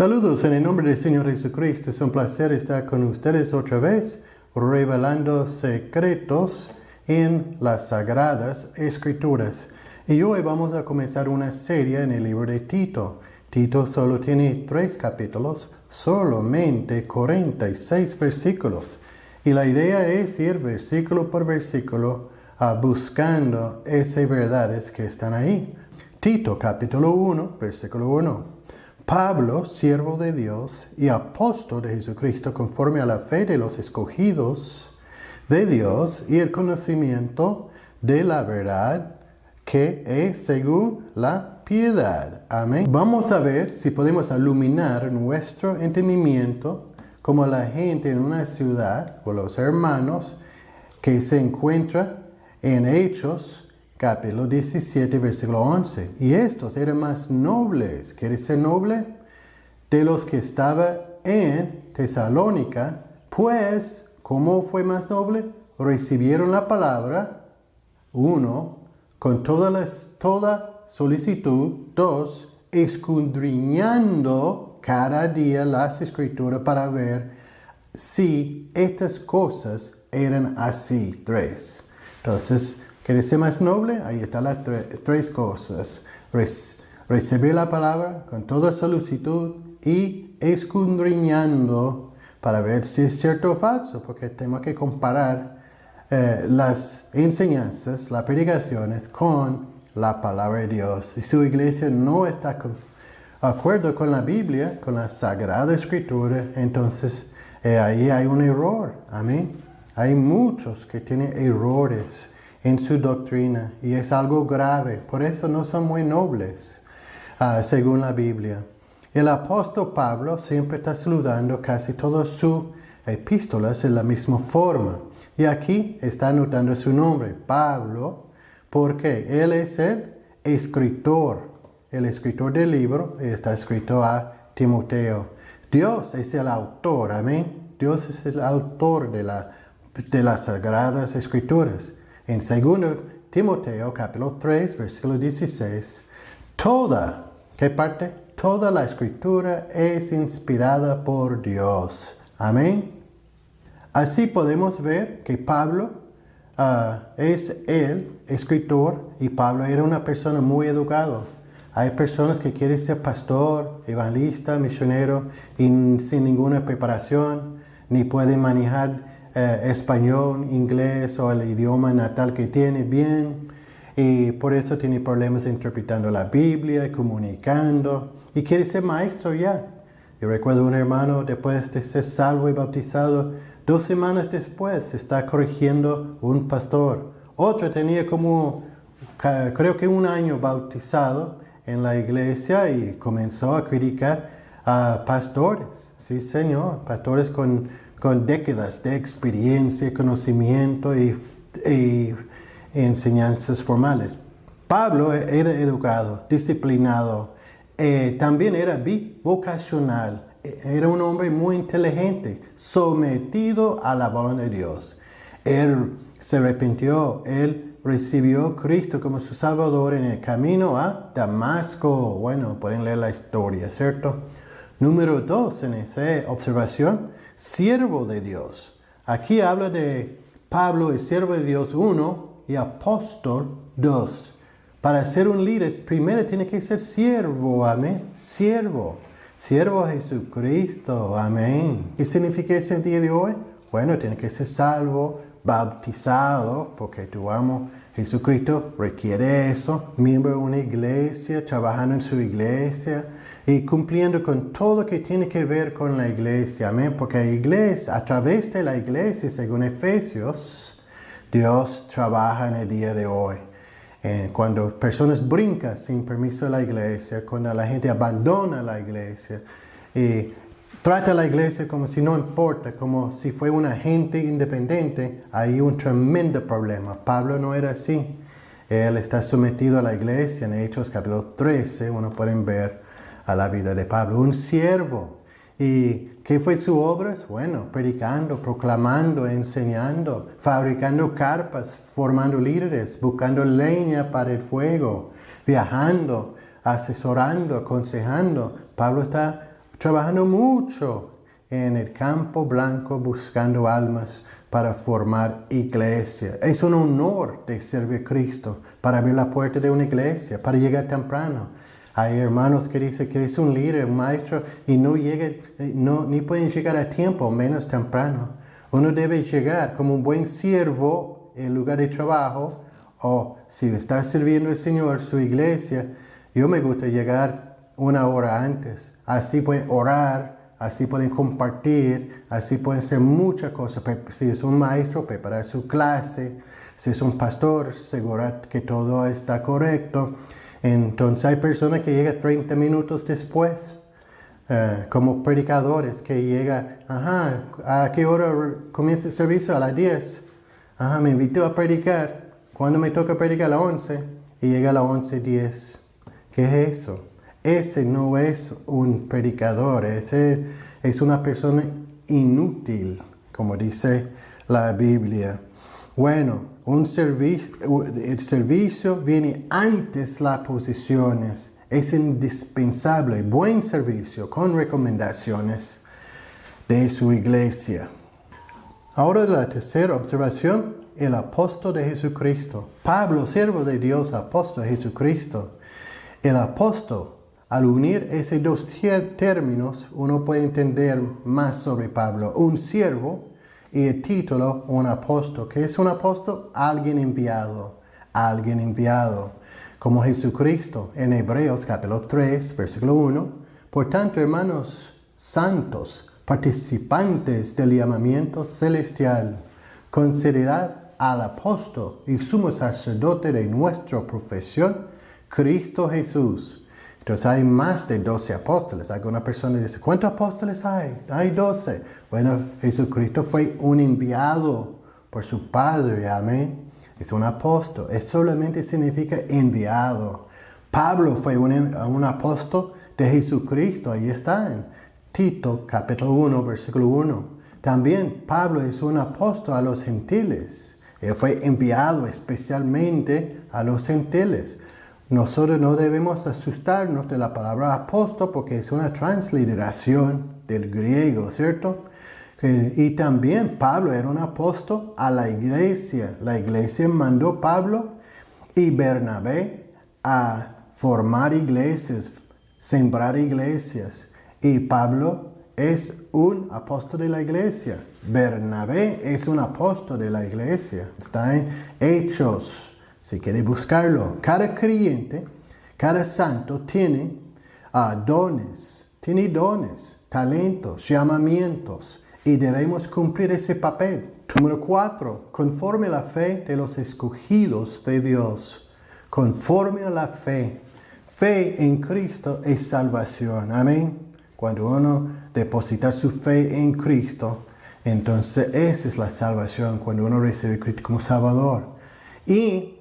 Saludos en el nombre del Señor Jesucristo. Es un placer estar con ustedes otra vez, revelando secretos en las Sagradas Escrituras. Y hoy vamos a comenzar una serie en el libro de Tito. Tito solo tiene 3 capítulos, solamente 46 versículos. Y la idea es ir versículo por versículo buscando esas verdades que están ahí. Tito capítulo 1, versículo 1. Pablo, siervo de Dios y apóstol de Jesucristo, conforme a la fe de los escogidos de Dios y el conocimiento de la verdad que es según la piedad. Amén. Vamos a ver si podemos iluminar nuestro entendimiento como la gente en una ciudad o los hermanos que se encuentra en Hechos capítulo 17, versículo 11. Y estos eran más nobles. ¿Quiere ser noble? De los que estaban en Tesalónica. Pues, ¿cómo fue más noble? Recibieron la palabra. 1. Con toda solicitud. 2. Escudriñando cada día las escrituras para ver si estas cosas eran así. 3. Entonces, ¿quieres ser más noble? Ahí están las 3 cosas. Recibir la palabra con toda solicitud y escudriñando para ver si es cierto o falso, porque tenemos que comparar las enseñanzas, las predicaciones con la palabra de Dios. Si su iglesia no está de acuerdo con la Biblia, con la Sagrada Escritura, entonces ahí hay un error. Amén. Hay muchos que tienen errores en su doctrina y es algo grave. Por eso no son muy nobles, según la Biblia. El apóstol Pablo siempre está saludando casi todas sus epístolas en la misma forma. Y aquí está anotando su nombre, Pablo, porque él es el escritor del libro, está escrito a Timoteo. Dios es el autor, amén. Dios es el autor de las Sagradas Escrituras. En 2 Timoteo, capítulo 3, versículo 16, ¿qué parte? Toda la Escritura es inspirada por Dios. Amén. Así podemos ver que Pablo es el escritor y Pablo era una persona muy educada. Hay personas que quieren ser pastor, evangelista, misionero y sin ninguna preparación, ni pueden manejar español, inglés o el idioma natal que tiene bien, y por eso tiene problemas interpretando la Biblia, comunicando, y quiere ser maestro ya. Yo recuerdo un hermano, después de ser salvo y bautizado, 2 semanas después está corrigiendo un pastor. Otro tenía creo que 1 año bautizado en la iglesia y comenzó a criticar a pastores. Sí, señor, pastores con décadas de experiencia, conocimiento y enseñanzas formales. Pablo era educado, disciplinado, también era bivocacional, era un hombre muy inteligente, sometido a la voluntad de Dios. Él se arrepintió, él recibió a Cristo como su Salvador en el camino a Damasco. Bueno, pueden leer la historia, ¿cierto? Número 2 en esa observación, siervo de Dios. Aquí habla de Pablo, el siervo de Dios 1 y apóstol 2. Para ser un líder, primero tiene que ser siervo, amén. Siervo a Jesucristo, amén. ¿Qué significa ese día de hoy? Bueno, tiene que ser salvo, bautizado, porque tu amo Jesucristo requiere eso. Miembro de una iglesia, trabajando en su iglesia y cumpliendo con todo lo que tiene que ver con la iglesia. Amén. Porque a través de la iglesia, según Efesios, Dios trabaja en el día de hoy. Cuando personas brincan sin permiso de la iglesia, cuando la gente abandona la iglesia y trata a la iglesia como si no importa, como si fue un agente independiente, hay un tremendo problema. Pablo no era así. Él está sometido a la iglesia. En Hechos capítulo 13, uno pueden ver a la vida de Pablo, un siervo. ¿Y qué fue su obra? Bueno, predicando, proclamando, enseñando, fabricando carpas, formando líderes, buscando leña para el fuego, viajando, asesorando, aconsejando. Pablo está trabajando mucho en el campo blanco buscando almas para formar iglesia. Es un honor de servir a Cristo, para abrir la puerta de una iglesia, para llegar temprano. Hay hermanos que dicen que es un líder, un maestro, y no llegan, ni pueden llegar a tiempo, menos temprano. Uno debe llegar como un buen siervo en lugar de trabajo, o si está sirviendo al Señor, su iglesia, yo me gusta llegar una hora antes. Así pueden orar, así pueden compartir, así pueden hacer muchas cosas. Si es un maestro, preparar su clase. Si es un pastor, asegurar que todo está correcto. Entonces hay personas que llegan 30 minutos después, como predicadores, que llegan, ¿a qué hora comienza el servicio? A las 10. Me invitó a predicar. Cuando me toca predicar a las 11, y llega a las 11:10. ¿Qué es eso? Ese no es un predicador, ese es una persona inútil, como dice la Biblia. Bueno, el servicio viene antes las posiciones. Es indispensable, buen servicio con recomendaciones de su iglesia. Ahora la tercera observación, el apóstol de Jesucristo. Pablo, siervo de Dios, apóstol de Jesucristo. El apóstol, al unir esos dos términos, uno puede entender más sobre Pablo. Un siervo y el título, un apóstol. ¿Qué es un apóstol? Alguien enviado. Alguien enviado. Como Jesucristo en Hebreos capítulo 3, versículo 1. Por tanto, hermanos santos, participantes del llamamiento celestial, considerad al apóstol y sumo sacerdote de nuestra profesión, Cristo Jesús. Entonces hay más de 12 apóstoles. Alguna persona dice, ¿cuántos apóstoles hay? Hay 12. Bueno, Jesucristo fue un enviado por su Padre, amén. Es un apóstol. Eso solamente significa enviado. Pablo fue un apóstol de Jesucristo. Ahí está en Tito capítulo 1, versículo 1. También Pablo es un apóstol a los gentiles. Él fue enviado especialmente a los gentiles. Nosotros no debemos asustarnos de la palabra apóstol porque es una transliteración del griego, ¿cierto? Y también Pablo era un apóstol a la iglesia. La iglesia mandó a Pablo y Bernabé a formar iglesias, sembrar iglesias. Y Pablo es un apóstol de la iglesia. Bernabé es un apóstol de la iglesia. Está en Hechos. Si quiere buscarlo, cada creyente, cada santo tiene dones, talentos, llamamientos, y debemos cumplir ese papel. Número 4, conforme a la fe de los escogidos de Dios. Conforme a la fe. Fe en Cristo es salvación. Amén. Cuando uno deposita su fe en Cristo, entonces esa es la salvación, cuando uno recibe a Cristo como Salvador. Y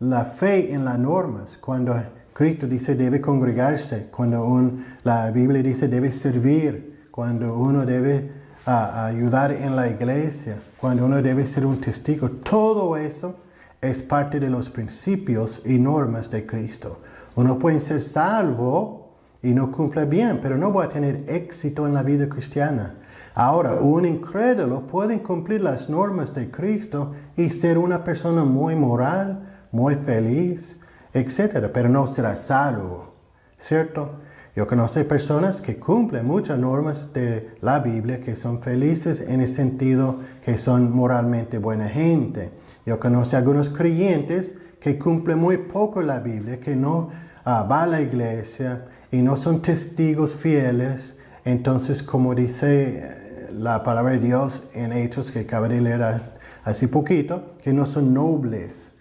la fe en las normas, cuando Cristo dice debe congregarse, cuando la Biblia dice debe servir, cuando uno debe ayudar en la iglesia, cuando uno debe ser un testigo, todo eso es parte de los principios y normas de Cristo. Uno puede ser salvo y no cumple bien, pero no va a tener éxito en la vida cristiana. Ahora, un incrédulo puede cumplir las normas de Cristo y ser una persona muy moral, muy feliz, etc. Pero no será salvo, ¿cierto? Yo conozco personas que cumplen muchas normas de la Biblia, que son felices en el sentido que son moralmente buena gente. Yo conozco algunos creyentes que cumplen muy poco la Biblia, que no va a la iglesia y no son testigos fieles. Entonces, como dice la palabra de Dios en Hechos, que acabo de leer hace poquito, que no son nobles.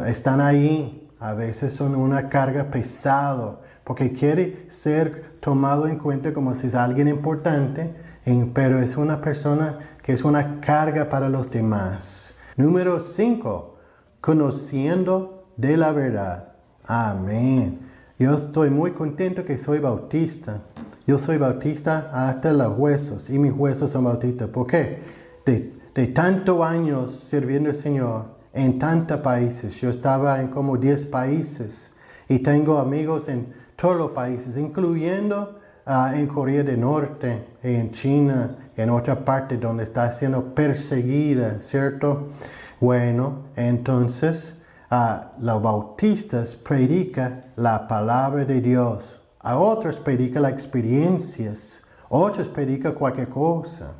Están ahí, a veces son una carga pesada, porque quiere ser tomado en cuenta como si es alguien importante, pero es una persona que es una carga para los demás. Número 5, conociendo de la verdad. Amén. Yo estoy muy contento que soy bautista. Yo soy bautista hasta los huesos, y mis huesos son bautistas. ¿Por qué? De tantos años sirviendo al Señor, en tantos países. Yo estaba en como 10 países y tengo amigos en todos los países, incluyendo en Corea del Norte, en China, en otra parte donde está siendo perseguida, ¿cierto? Bueno, entonces los bautistas predican la palabra de Dios. A otros predican las experiencias, otros predican cualquier cosa.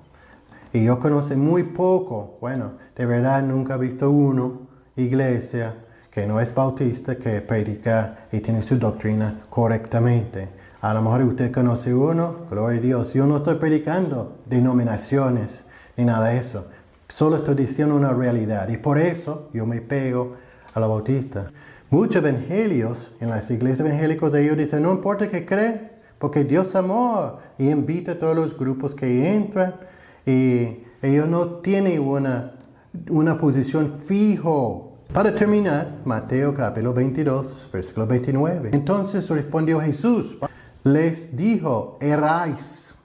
Y yo conozco muy poco, bueno, de verdad nunca he visto iglesia que no es bautista, que predica y tiene su doctrina correctamente. A lo mejor usted conoce uno, gloria a Dios. Yo no estoy predicando denominaciones ni nada de eso. Solo estoy diciendo una realidad. Y por eso yo me pego a la bautista. Muchos evangelios, en las iglesias evangélicas, ellos dicen, no importa que cree, porque Dios amó y invita a todos los grupos que entran. Y ellos no tienen una posición fijo. Para terminar, Mateo capítulo 22, versículo 29. Entonces respondió Jesús, les dijo, erráis,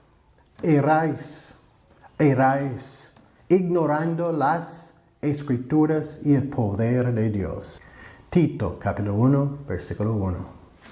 ignorando las Escrituras y el poder de Dios. Tito capítulo 1, versículo 1.